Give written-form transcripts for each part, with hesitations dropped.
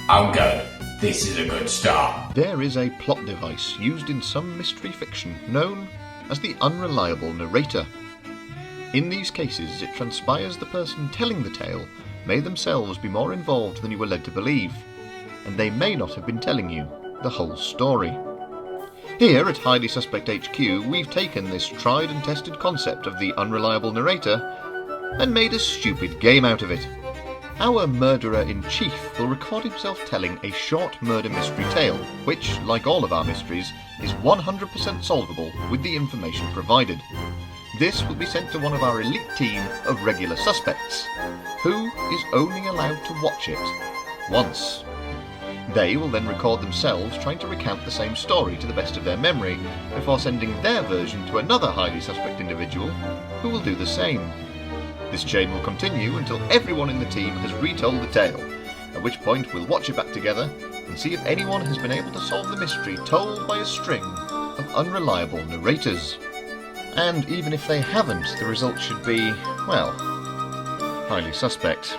Oh good, this is a good start. There is a plot device used in some mystery fiction known as the Unreliable Narrator. In these cases, it transpires the person telling the tale may themselves be more involved than you were led to believe, and they may not have been telling you the whole story. Here at Highly Suspect HQ, we've taken this tried and tested concept of the Unreliable Narrator and made a stupid game out of it. Our murderer-in-chief will record himself telling a short murder mystery tale, which, like all of our mysteries, is 100% solvable with the information provided. This will be sent to one of our elite team of regular suspects, who is only allowed to watch it once. They will then record themselves trying to recount the same story to the best of their memory, before sending their version to another highly suspect individual, who will do the same. This chain will continue until everyone in the team has retold the tale, at which point we'll watch it back together and see if anyone has been able to solve the mystery told by a string of unreliable narrators. And even if they haven't, the result should be, well, highly suspect.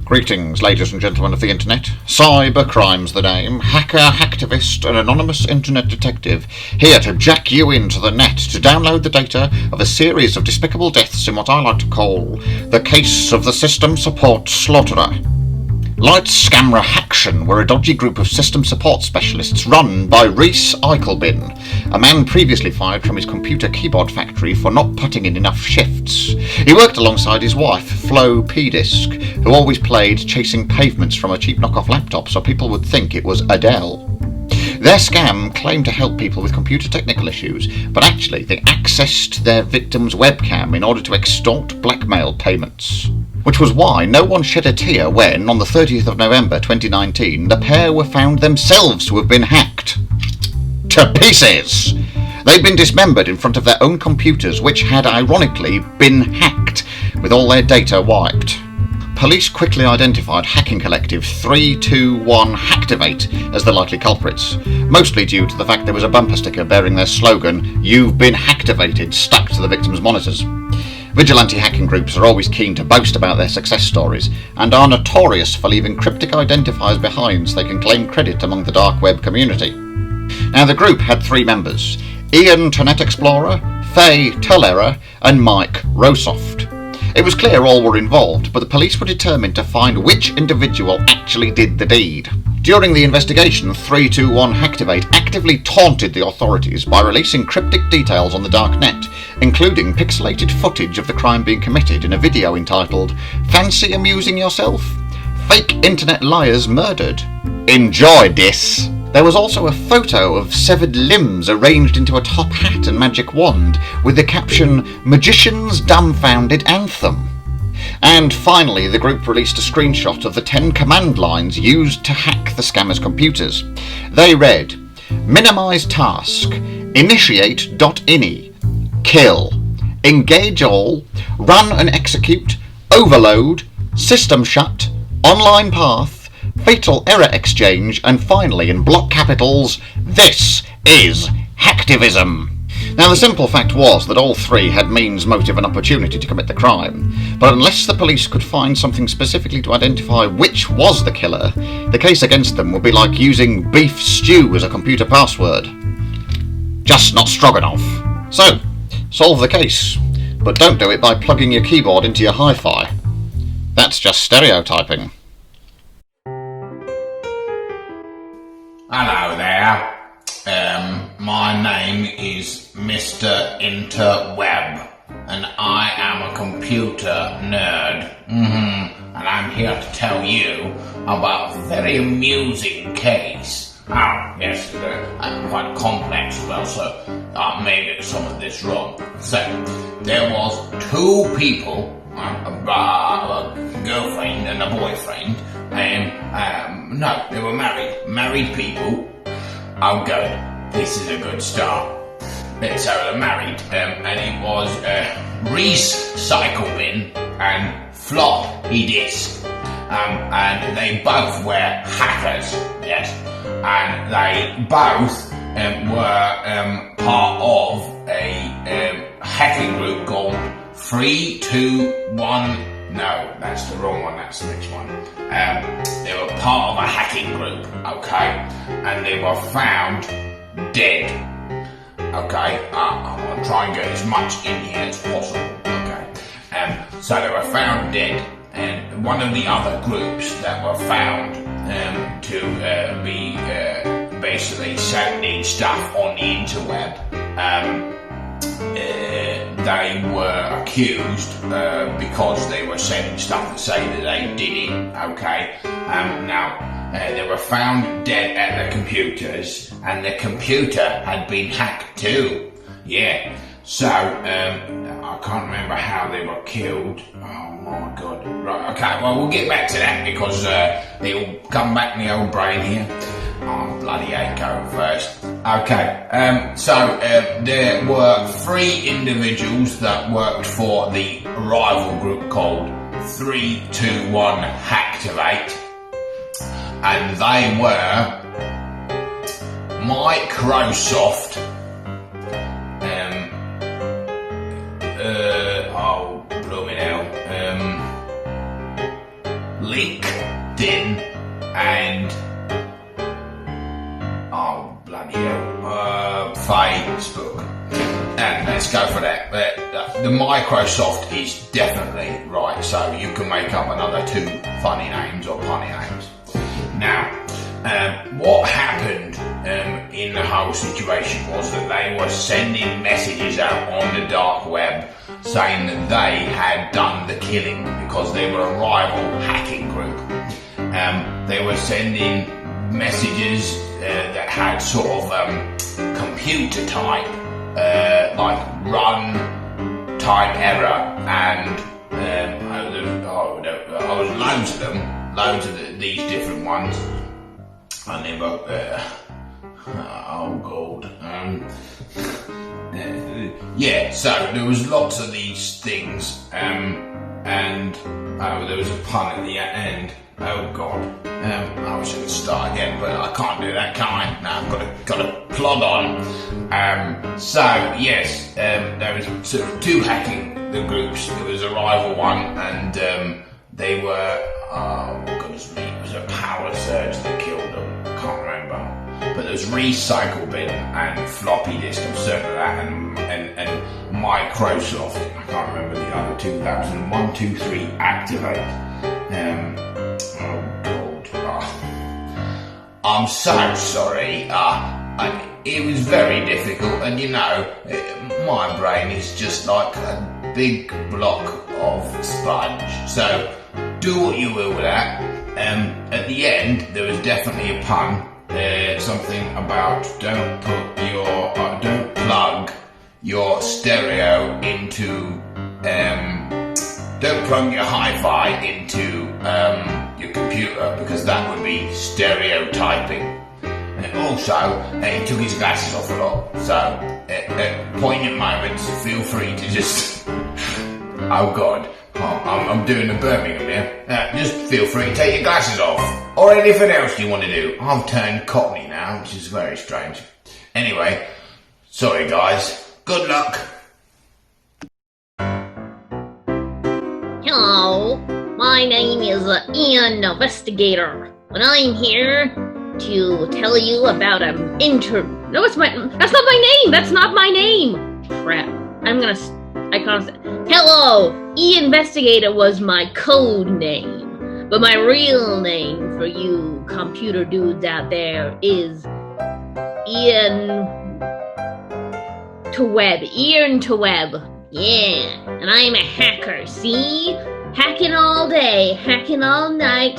Greetings, ladies and gentlemen of the internet. Cybercrime's the name. Hacker, hacktivist, and anonymous internet detective, here to jack you into the net to download the data of a series of despicable deaths in what I like to call the case of the system support slaughterer. Light Scammer Haction were a dodgy group of system support specialists run by Rhys Eichelbin, a man previously fired from his computer keyboard factory for not putting in enough shifts. He worked alongside his wife, Flo P-Disc, who always played Chasing Pavements from a cheap knockoff laptop so people would think it was Adele. Their scam claimed to help people with computer technical issues, but actually they accessed their victim's webcam in order to extort blackmail payments. Which was why no one shed a tear when, on the 30th of November 2019, the pair were found themselves to have been hacked. To pieces! They'd been dismembered in front of their own computers, which had ironically been hacked, with all their data wiped. Police quickly identified hacking collective 321 Hacktivate as the likely culprits, mostly due to the fact there was a bumper sticker bearing their slogan, "You've been hacktivated," stuck to the victim's monitors. Vigilante hacking groups are always keen to boast about their success stories, and are notorious for leaving cryptic identifiers behind so they can claim credit among the dark web community. Now the group had three members: Ian Internet Explorer, Faye Tullera, and Mike Rosoft. It was clear all were involved, but the police were determined to find which individual actually did the deed. During the investigation, 321 Hacktivate actively taunted the authorities by releasing cryptic details on the dark net, including pixelated footage of the crime being committed in a video entitled "Fancy Amusing Yourself? Fake Internet Liars Murdered. Enjoy this!" There was also a photo of severed limbs arranged into a top hat and magic wand, with the caption, "Magician's Dumbfounded Anthem." And finally, the group released a screenshot of the 10 command lines used to hack the scammers' computers. They read, "Minimize task, initiate.ini, kill, engage all, run and execute, overload, system shut, online path, fatal error exchange, and finally, in block capitals, this is hacktivism." Now, the simple fact was that all three had means, motive and opportunity to commit the crime, but unless the police could find something specifically to identify which was the killer, the case against them would be like using beef stew as a computer password. Just not Stroganoff. So, solve the case, but don't do it by plugging your keyboard into your hi-fi. That's just stereotyping. Hello there. My name is Mr. Interweb, and I am a computer nerd. And I'm here to tell you about a very amusing case. Oh, yes, quite complex as well, so I made some of this wrong. So, there was two people, a girlfriend and a boyfriend, and no, they were married people. Oh good, this is a good start. So they're married, and it was Rhys Eichelbin and Flo P-Disc, and they both were hackers, yes, and they both were part of a hacking group called 3, 2, 1. No, that's the wrong one, that's the next one. They were part of a hacking group, okay? And they were found dead. Okay, I'll try and get as much in here as possible, okay? So they were found dead, and one of the other groups that were found to be basically sending stuff on the interweb, they were accused because they were sending stuff to say that they did it, okay? They were found dead at the computers, and the computer had been hacked too. Yeah, so I can't remember how they were killed. Oh my god. Right, okay, well, we'll get back to that because it'll come back in the old brain here. Oh, bloody hate going first. Okay, so there were 3 individuals that worked for the rival group called 321 Hacktivate, and they were Microsoft, oh, blooming hell, LinkedIn, and oh, bloody hell, Facebook. And let's go for that. The Microsoft is definitely right, so you can make up another 2 funny names or punny names. Now, what happened in the whole situation was that they were sending messages out on the dark web saying that they had done the killing because they were a rival hacking group. They were sending messages that had sort of computer type, like run type error, and there was loads of these different ones, and they were oh god, yeah. So there was lots of these things, and there was a pun at the end. Oh god, I wish I could start again, but I can't do that, can I? No, I've got to plod on. So yes, there was sort of 2 hacking the groups. There was a rival one, and they were, oh goodness me, it was a power surge that killed them. I can't remember. But there was recycle bin and floppy disk, I'm certain of that, and Microsoft. I can't remember the other 2. That was in 1, 2, 3 Activate. Oh god. I'm so sorry. It was very difficult, and you know, my brain is just like a big block of sponge. So do what you will with that. At the end, there was definitely a pun. Something about don't plug your stereo into don't plug your hi-fi into your computer, because that would be stereotyping. And also, he took his glasses off a lot, so at poignant moments, feel free to just oh god, I'm doing the Birmingham here. Just feel free to take your glasses off, or anything else you want to do. I've turned Cockney now, which is very strange. Anyway, sorry guys, good luck. Hello, my name is Ian Investigator, and I'm here to tell you about No, that's not my name! That's not my name! Crap. I can't say. Hello, E-Investigator was my code name, but my real name for you computer dudes out there is Ian to Web. Yeah, and I'm a hacker, see? Hacking all day, hacking all night.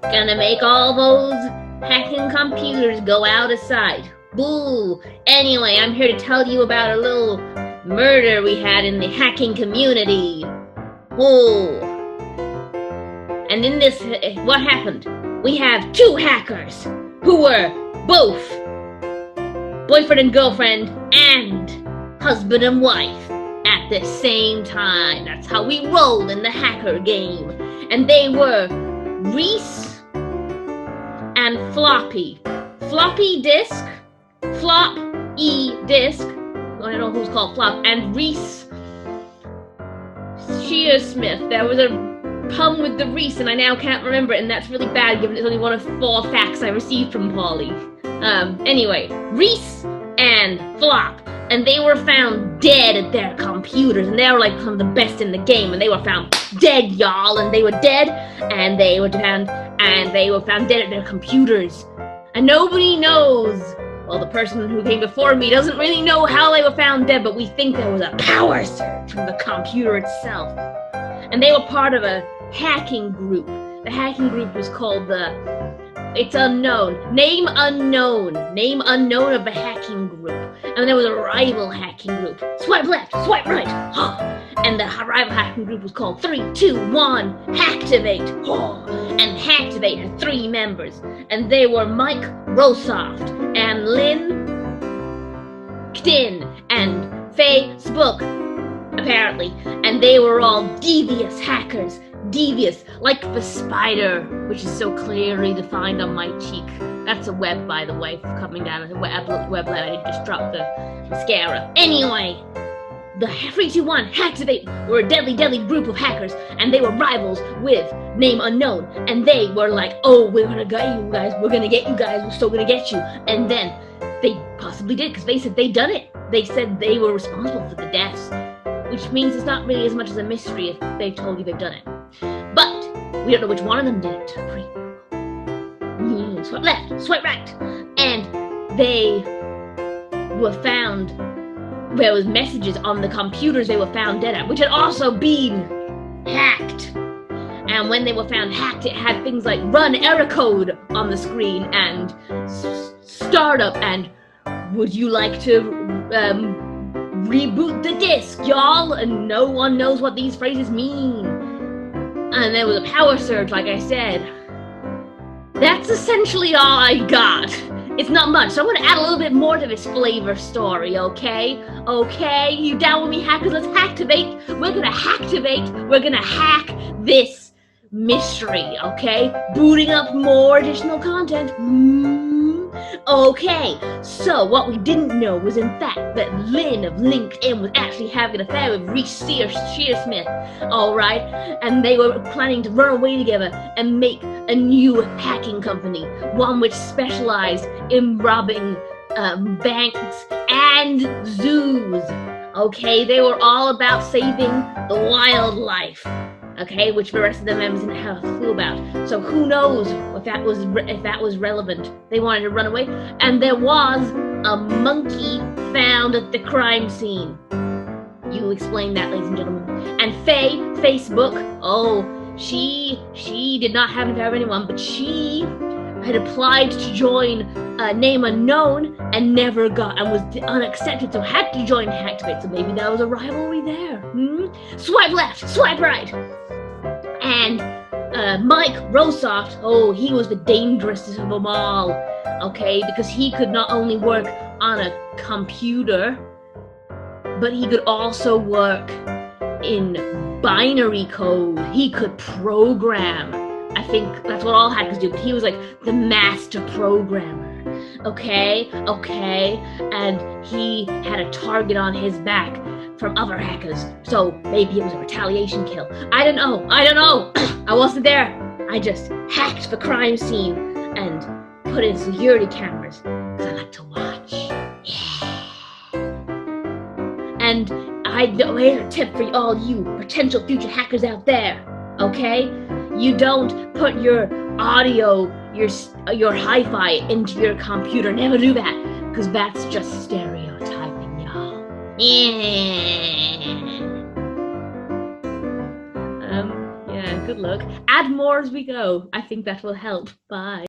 Gonna make all those hacking computers go out of sight. Boo! Anyway, I'm here to tell you about a little murder we had in the hacking community. Oh. And in this, what happened? We have 2 hackers who were both boyfriend and girlfriend and husband and wife at the same time. That's how we roll in the hacker game. And they were Reese and Floppy. Floppy disk, Flop-E disk. I don't know who's called Flop. And Reese Shearsmith. There was a pun with the Reese, and I now can't remember it, and that's really bad given it's only one of 4 facts I received from Polly. Anyway, Reese and Flop, and they were found dead at their computers, and they were like some of the best in the game, and they were found dead, y'all, and they were dead, and they were found dead at their computers. And nobody knows, well, the person who came before me doesn't really know how they were found dead, but we think there was a power surge from the computer itself. And they were part of a hacking group. The hacking group was called it's unknown. Name unknown of a hacking group. And there was a rival hacking group. Swipe left, swipe right. And the rival hacking group was called 3, 2, 1, Hacktivate. And Hacktivate had 3 members. And they were Mike Rosoft and Lynn Ktin and Facebook, apparently. And they were all devious hackers. Devious, like the spider, which is so clearly defined on my cheek. That's a web, by the way, coming down a web I just dropped the mascara. Anyway, the 3, 2, 1 Hacktivate were a deadly group of hackers, and they were rivals with Name Unknown. And they were like, oh, we're gonna get you guys, we're still gonna get you. And then they possibly did, because they said they'd done it. They said they were responsible for the deaths, which means it's not really as much as a mystery if they told you they've done it. But we don't know which one of them did it. Swipe left, swipe right. And they were found, there was messages on the computers they were found dead at, which had also been hacked. And when they were found hacked, it had things like run error code on the screen and startup and would you like to reboot the disk, y'all? And no one knows what these phrases mean. And there was a power surge, like I said. That's essentially all I got. It's not much, so I'm gonna add a little bit more to this flavor story, okay? Okay, you down with me, hackers? Let's hacktivate. We're gonna hacktivate. We're gonna hack this mystery, okay? Booting up more additional content. Okay, so what we didn't know was in fact that Lynn of LinkedIn was actually having an affair with Reese Shearsmith, alright? And they were planning to run away together and make a new hacking company, one which specialized in robbing banks and zoos. Okay, they were all about saving the wildlife. Okay, which the rest of the members didn't have a clue about. So who knows if that was relevant. They wanted to run away, and there was a monkey found at the crime scene. You explain that, ladies and gentlemen. And Facebook, she did not have to have anyone, but she had applied to join Name Unknown and never got, and was unaccepted, so had to join Hacktivate. So maybe there was a rivalry there. Swipe left, swipe right. And Mike Rosoft, he was the dangerousest of them all, okay, because he could not only work on a computer, but he could also work in binary code. He could program. I think that's what all hackers do, but he was like the master programmer. Okay, and he had a target on his back from other hackers, so maybe it was a retaliation kill. I don't know. I wasn't there. I just hacked the crime scene and put in security cameras, because I like to watch. Yeah. And here's a tip for all you potential future hackers out there, okay? You don't put your audio, your hi-fi into your computer. Never do that, because that's just stereotyping, y'all. Yeah, good luck. Add more as we go. I think that will help. Bye.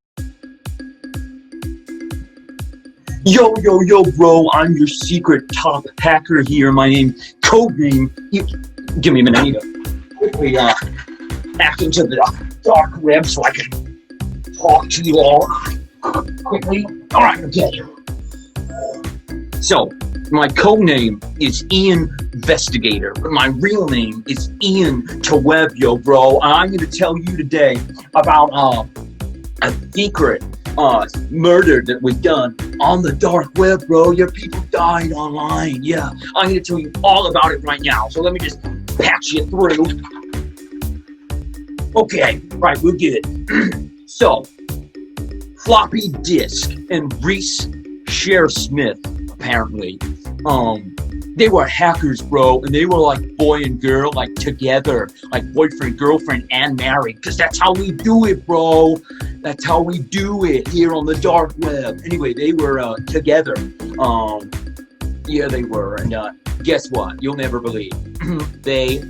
Yo, bro, I'm your secret top hacker here. My codename, give me a minute, I need to quickly hack into the dark web so I can talk to you all quickly. Alright, okay. So, my codename is Ian Investigator, but my real name is Ian Taweb, yo, bro. And I'm going to tell you today about a secret murder that was done on the dark web, bro. Your people died online. Yeah, I'm going to tell you all about it right now. So let me just patch you through. Okay, right, we'll get it. So, Floppy Disk and Reese Smith, apparently, they were hackers, bro, and they were like boy and girl, like together, like boyfriend, girlfriend, and married, because that's how we do it, bro. That's how we do it here on the dark web. Anyway, they were together. Yeah, they were, and guess what? You'll never believe. They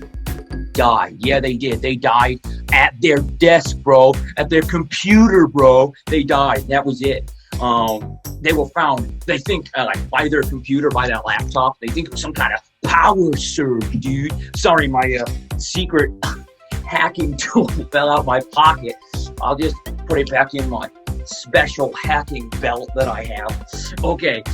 died. Yeah, they did. They died at their desk, bro. At their computer, bro. They died. That was it. They were found, they think, like, by their computer, by their laptop. They think it was some kind of power surge, dude. Sorry, my secret hacking tool fell out my pocket. I'll just put it back in my special hacking belt that I have. Okay,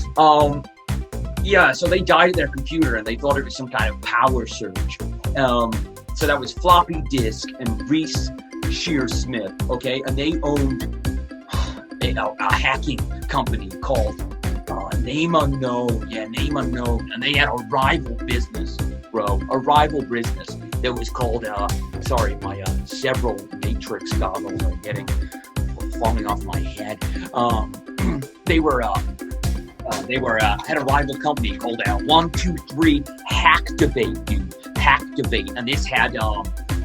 yeah, so they died at their computer, and they thought it was some kind of power surge. So that was Floppy Disk and Reese Smith, okay? And they owned a hacking company called Name Unknown. Yeah, Name Unknown. And they had a rival business, bro. A rival business that was called, sorry, my several matrix goggles are falling off my head. They had a rival company called 123 Hacktivate, dude. Hacktivate. And this had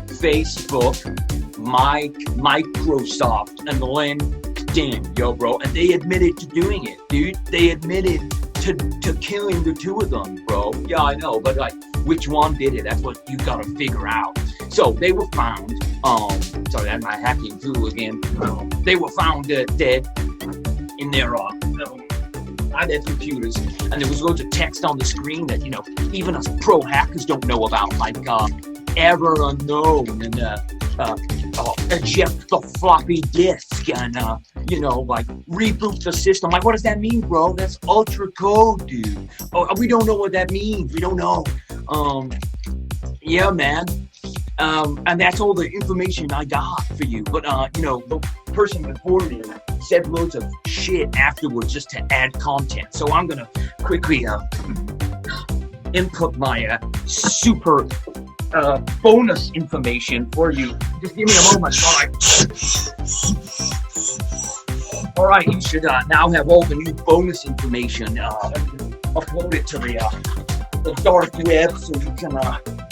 Facebook, Microsoft, and LinkedIn, yo, bro. And they admitted to doing it, dude. They admitted to killing the two of them, bro. Yeah, I know, but like, which one did it? That's what you gotta figure out. So they were found, sorry, that's my hacking tool again. They were found dead in their by their computers, and there was loads of text on the screen that, you know, even us pro hackers don't know about, like error unknown and eject the floppy disk and you know, like reboot the system. Like, what does that mean, bro? That's ultra code, dude. Oh, we don't know what that means. We don't know. Yeah, man. And that's all the information I got for you. But you know, the person before me said loads of shit afterwards just to add content. So I'm gonna quickly input my super bonus information for you. Just give me a moment. All right, you should now have all the new bonus information. Upload it to the dark web so you can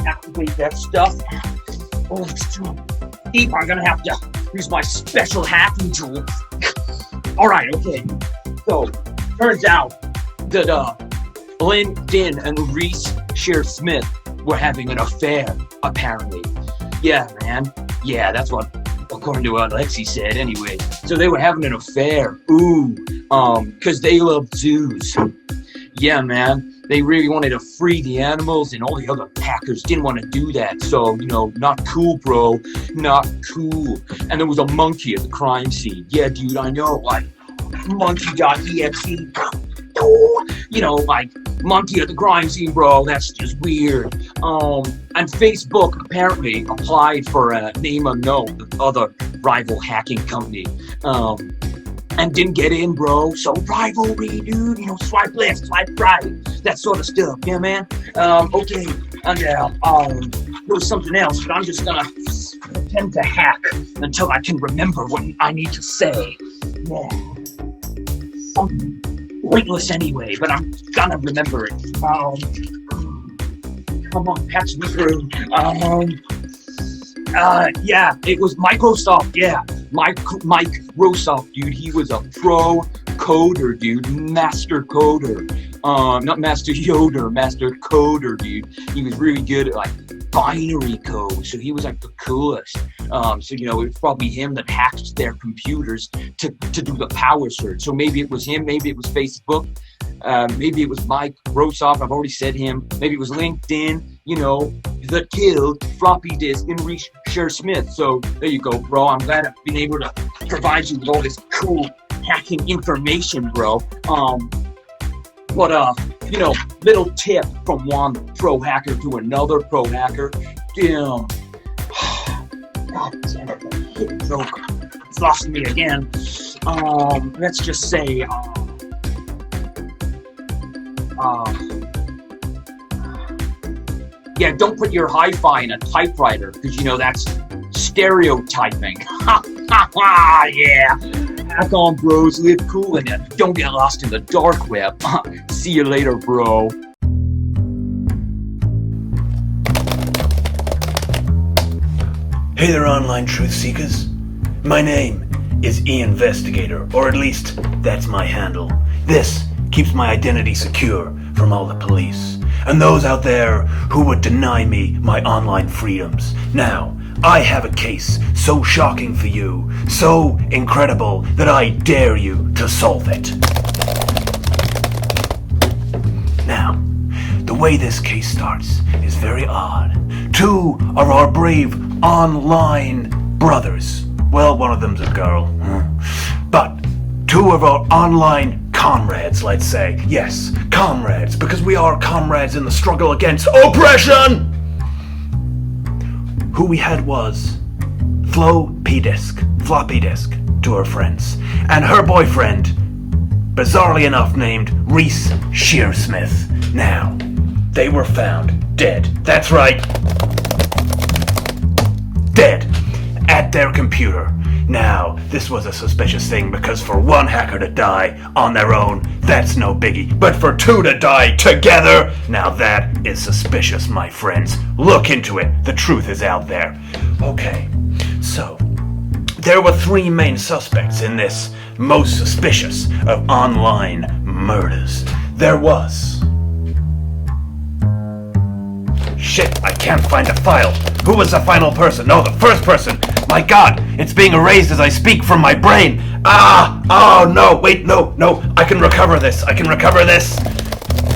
activate that stuff. Oh, it's too deep. I'm gonna have to use my special hacking tool. All right, okay. So, turns out that LinkedIn and Reese Smith were having an affair, apparently. Yeah, man. Yeah, that's what, according to what Lexi said, anyway. So they were having an affair. Ooh, because they love zoos. Yeah, man. They really wanted to free the animals, and all the other hackers didn't want to do that. So, you know, not cool, bro. Not cool. And there was a monkey at the crime scene. Yeah, dude, I know. Like, monkey.exe. You know, like, monkey at the crime scene, bro. That's just weird. And Facebook apparently applied for a Name Unknown, the other rival hacking company. And didn't get in, bro. So rivalry, dude. You know, swipe left, swipe right, that sort of stuff. Yeah, man. Okay. And there was something else, but I'm just gonna pretend to hack until I can remember what I need to say. Yeah. Something pointless anyway, but I'm gonna remember it. Come on, patch me through. Yeah, it was Microsoft. Yeah. Mike Rosoff, dude, he was a pro coder, dude, master coder, not master Yoder, master coder, dude. He was really good at like binary code, so he was like the coolest. So, you know, it was probably him that hacked their computers to do the power surge. So maybe it was him, maybe it was Facebook, maybe it was Mike Rosoff, I've already said him, maybe it was LinkedIn, you know, that killed Floppy Disk and Reese Smith. So there you go, bro. I'm glad I've been able to provide you with all this cool hacking information, bro. But you know, little tip from one pro hacker to another pro hacker. Damn. God damn it, that hit joke. It's lost me again. Let's just say, Yeah, don't put your hi-fi in a typewriter, because you know that's stereotyping. Ha ha ha, yeah. Hack on, bros, live cool and don't get lost in the dark web. See you later, bro. Hey there, online truth seekers. My name is E-Investigator, or at least that's my handle. This keeps my identity secure from all the police and those out there who would deny me my online freedoms. Now, I have a case so shocking for you, so incredible that I dare you to solve it. Now, the way this case starts is very odd. Two of our brave online brothers, well, one of them's a girl, but two of our online comrades, let's say. Yes, comrades, because we are comrades in the struggle against oppression! Who we had was floppy disk to her friends, and her boyfriend, bizarrely enough named Reese Shearsmith. Now, they were found dead. That's right. Dead at their computer. Now, this was a suspicious thing because for one hacker to die on their own, that's no biggie. But for two to die together, now that is suspicious, my friends. Look into it. The truth is out there. Okay, so there were three main suspects in this most suspicious of online murders. There was... Shit, I can't find a file. Who was the final person? No, the first person. My God, it's being erased as I speak from my brain. Oh no, wait, no, I can recover this.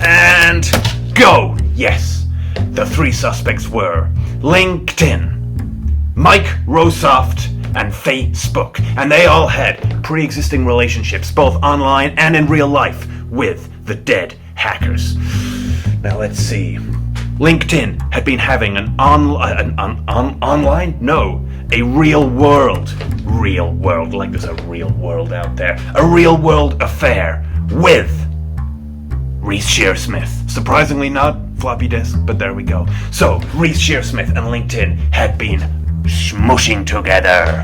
And go. Yes, the three suspects were LinkedIn, Mike Rosoft, and Facebook. And they all had pre-existing relationships, both online and in real life, with the dead hackers. Now let's see. LinkedIn had been having a real world, like there's a real world out there, a real world affair with Reese Shearsmith. Surprisingly not floppy disk, but there we go. So, Reese Shearsmith and LinkedIn had been smushing together.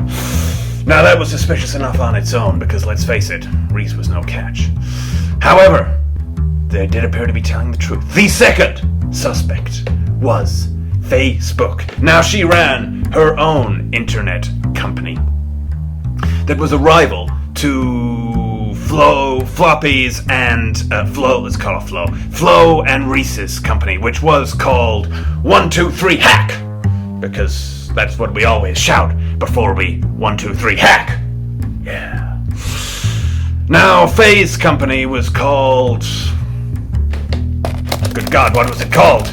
Now that was suspicious enough on its own, because let's face it, Reese was no catch. However, they did appear to be telling the truth. The second suspect was Facebook. Now she ran her own internet company that was a rival to Floppy's and Flo and Reese's company, which was called 123 Hack, because that's what we always shout before we 123 hack. Yeah. Now Faye's company was called... Good God, what was it called?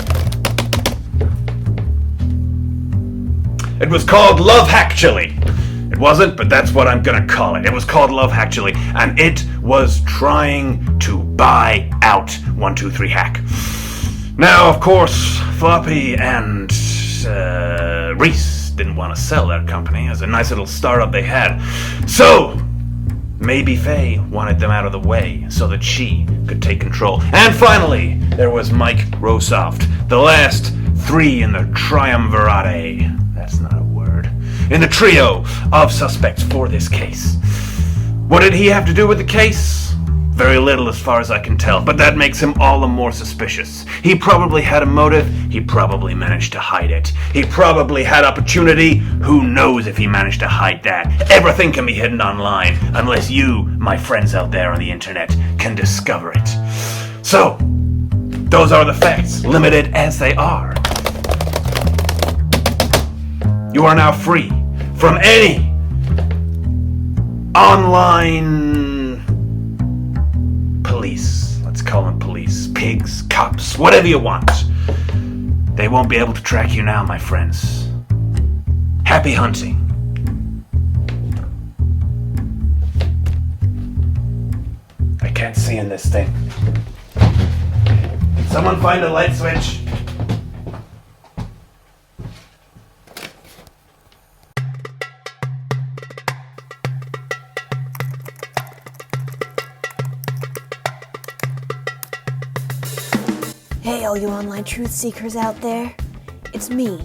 It was called Love Hackchily. It wasn't, but that's what I'm gonna call it. It was called Love Hackchily, and it was trying to buy out 123 Hack. Now, of course, Floppy and Reese didn't want to sell their company as a nice little startup they had. So, maybe Faye wanted them out of the way so that she could take control. And finally, there was Mike Rosoft, the last three in the triumvirate. That's not a word. In the trio of suspects for this case. What did he have to do with the case? Very little as far as I can tell, but that makes him all the more suspicious. He probably had a motive, he probably managed to hide it. He probably had opportunity, who knows if he managed to hide that. Everything can be hidden online, unless you, my friends out there on the internet, can discover it. So, those are the facts, limited as they are. You are now free from any online police. Let's call them police. Pigs, cops, whatever you want. They won't be able to track you now, my friends. Happy hunting. I can't see in this thing. Can someone find a light switch? Hey, all you online truth seekers out there. It's me,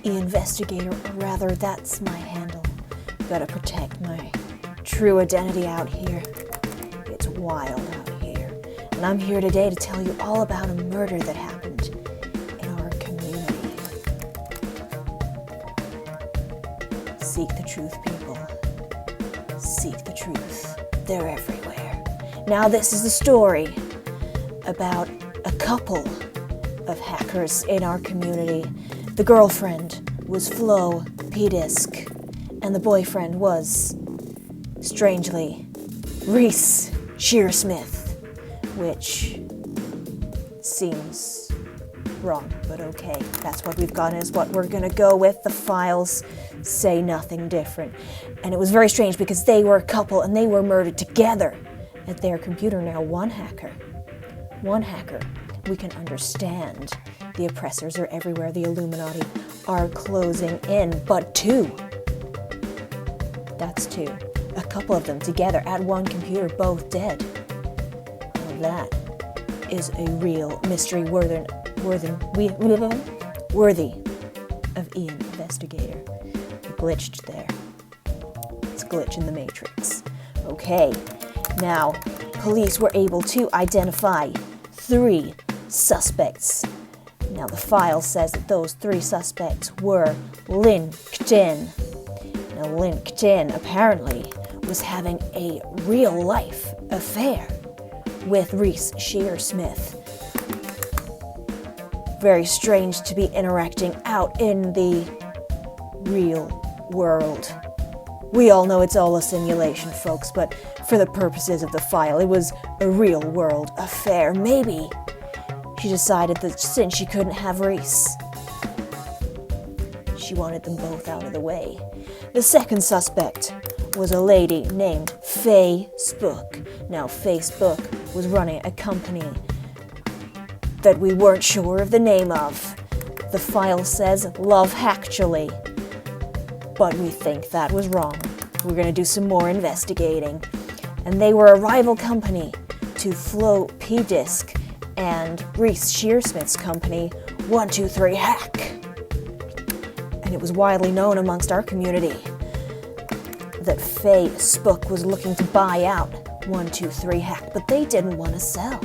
the investigator, or rather, that's my handle. Gotta protect my true identity out here. It's wild out here. And I'm here today to tell you all about a murder that happened in our community. Seek the truth, people. Seek the truth. They're everywhere. Now this is the story about a couple of hackers in our community. The girlfriend was Flo P-Disc, and the boyfriend was, strangely, Reese Shearsmith, which seems wrong, but okay. That's what we've got, is what we're gonna go with. The files say nothing different. And it was very strange because they were a couple and they were murdered together at their computer. Now, one hacker, we can understand. The oppressors are everywhere. The Illuminati are closing in. But two, that's two. A couple of them together at one computer, both dead. Now that is a real mystery worthy of Ian Investigator. Glitched there. It's a glitch in the Matrix. Okay, now police were able to identify 3 suspects. Now the file says that those 3 suspects were linked in. Now linked in apparently was having a real-life affair with Reese Shearsmith. Very strange to be interacting out in the real world. We all know it's all a simulation, folks, but for the purposes of the file, it was a real-world affair. Maybe she decided that since she couldn't have Reese, she wanted them both out of the way. The second suspect was a lady named Facebook. Now, Facebook was running a company that we weren't sure of the name of. The file says Love Actually, but we think that was wrong. We're gonna do some more investigating. And they were a rival company to Flo P-Disc and Reese Shearsmith's company, 123 Hack. And it was widely known amongst our community that Facebook was looking to buy out 123 Hack, but they didn't want to sell.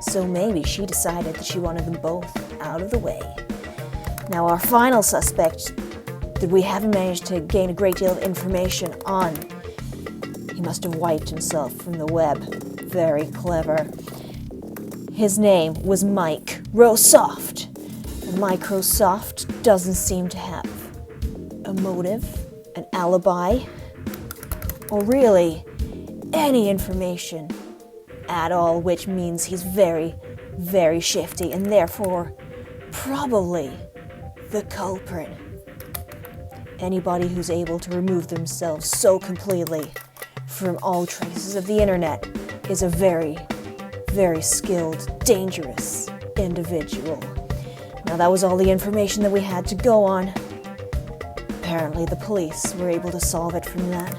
So maybe she decided that she wanted them both out of the way. Now, our final suspect that we haven't managed to gain a great deal of information on. He must have wiped himself from the web. Very clever. His name was Mike Rosoft. And Mike Rosoft doesn't seem to have a motive, an alibi, or really any information at all, which means he's very, very shifty and therefore probably the culprit. Anybody who's able to remove themselves so completely from all traces of the internet is a very, very skilled, dangerous individual. Now, that was all the information that we had to go on. Apparently, the police were able to solve it from that.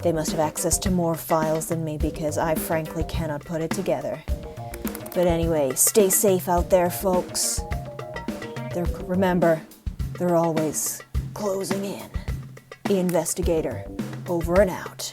They must have access to more files than me because I frankly cannot put it together. But anyway, stay safe out there, folks. Remember, they're always closing in. The Investigator, over and out.